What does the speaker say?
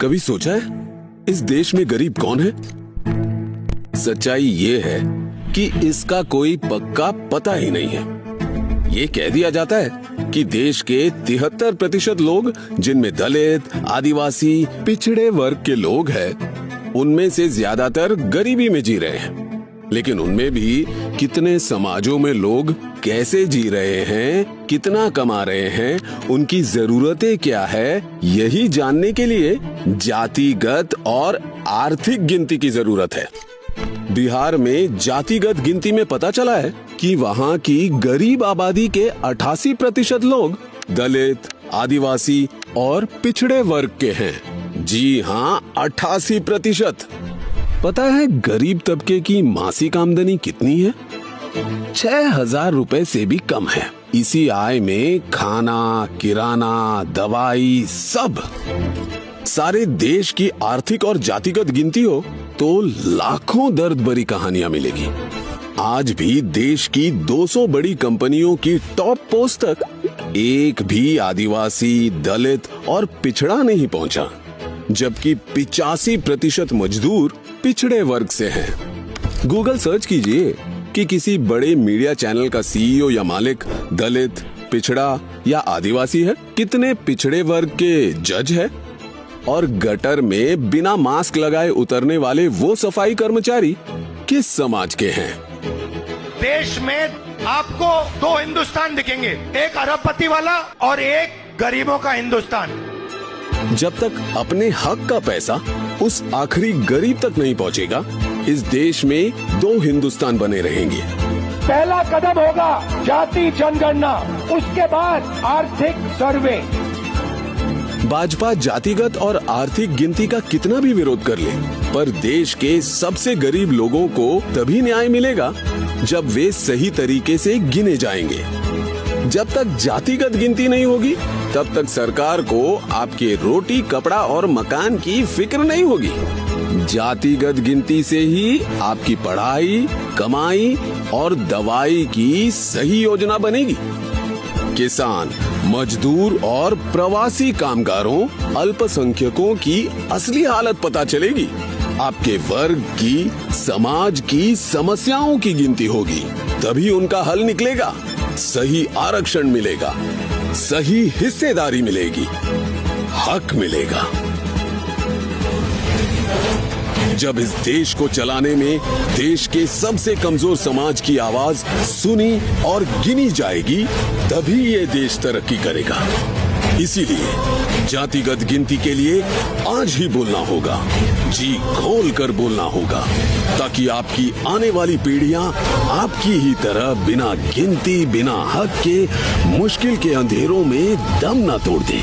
कभी सोचा है इस देश में गरीब कौन है? सच्चाई ये है कि इसका कोई पक्का पता ही नहीं है। ये कह दिया जाता है कि देश के 73% लोग, जिनमें दलित, आदिवासी, पिछड़े वर्ग के लोग हैं, उनमें से ज्यादातर गरीबी में जी रहे हैं। लेकिन उनमें भी कितने समाजों में लोग कैसे जी रहे हैं, कितना कमा रहे हैं, उनकी जरूरतें क्या है, यही जानने के लिए जातिगत और आर्थिक गिनती की जरूरत है। बिहार में जातिगत गिनती में पता चला है कि वहाँ की गरीब आबादी के 88% लोग दलित, आदिवासी और पिछड़े वर्ग के हैं। जी हाँ, 88%। पता है गरीब तबके की मासिक आमदनी कितनी है? 6,000 रुपए से भी कम है। इसी आय में खाना, किराना, दवाई सब। सारे देश की आर्थिक और जातिगत गिनती हो तो लाखों दर्द भरी कहानियां मिलेगी। आज भी देश की 200 बड़ी कंपनियों की टॉप पोस्ट तक एक भी आदिवासी, दलित और पिछड़ा नहीं पहुंचा, जबकि 85% मजदूर पिछड़े वर्ग से हैं। गूगल सर्च कीजिए कि किसी बड़े मीडिया चैनल का सीईओ या मालिक दलित, पिछड़ा या आदिवासी है? कितने पिछड़े वर्ग के जज है? और गटर में बिना मास्क लगाए उतरने वाले वो सफाई कर्मचारी किस समाज के हैं? देश में आपको 2 हिंदुस्तान दिखेंगे, एक अरबपति वाला और एक गरीबों का हिंदुस्तान। जब तक अपने हक का पैसा उस आखिरी गरीब तक नहीं पहुंचेगा, इस देश में 2 हिंदुस्तान बने रहेंगे। पहला कदम होगा जाति जनगणना, उसके बाद आर्थिक सर्वे। भाजपा जातिगत और आर्थिक गिनती का कितना भी विरोध कर ले, पर देश के सबसे गरीब लोगों को तभी न्याय मिलेगा जब वे सही तरीके से गिने जाएंगे। जब तक जातिगत गिनती नहीं होगी, तब तक सरकार को आपके रोटी, कपड़ा और मकान की फिक्र नहीं होगी। जातिगत गिनती से ही आपकी पढ़ाई, कमाई और दवाई की सही योजना बनेगी। किसान, मजदूर और प्रवासी कामगारों, अल्पसंख्यकों की असली हालत पता चलेगी। आपके वर्ग की, समाज की समस्याओं की गिनती होगी, तभी उनका हल निकलेगा। सही आरक्षण मिलेगा, सही हिस्सेदारी मिलेगी, हक मिलेगा। जब इस देश को चलाने में देश के सबसे कमजोर समाज की आवाज सुनी और गिनी जाएगी, तभी ये देश तरक्की करेगा। इसीलिए जातिगत गिनती के लिए आज ही बोलना होगा, जी खोल कर बोलना होगा, ताकि आपकी आने वाली पीढ़ियां आपकी ही तरह बिना गिनती, बिना हक के मुश्किल के अंधेरों में दम न तोड़ दें।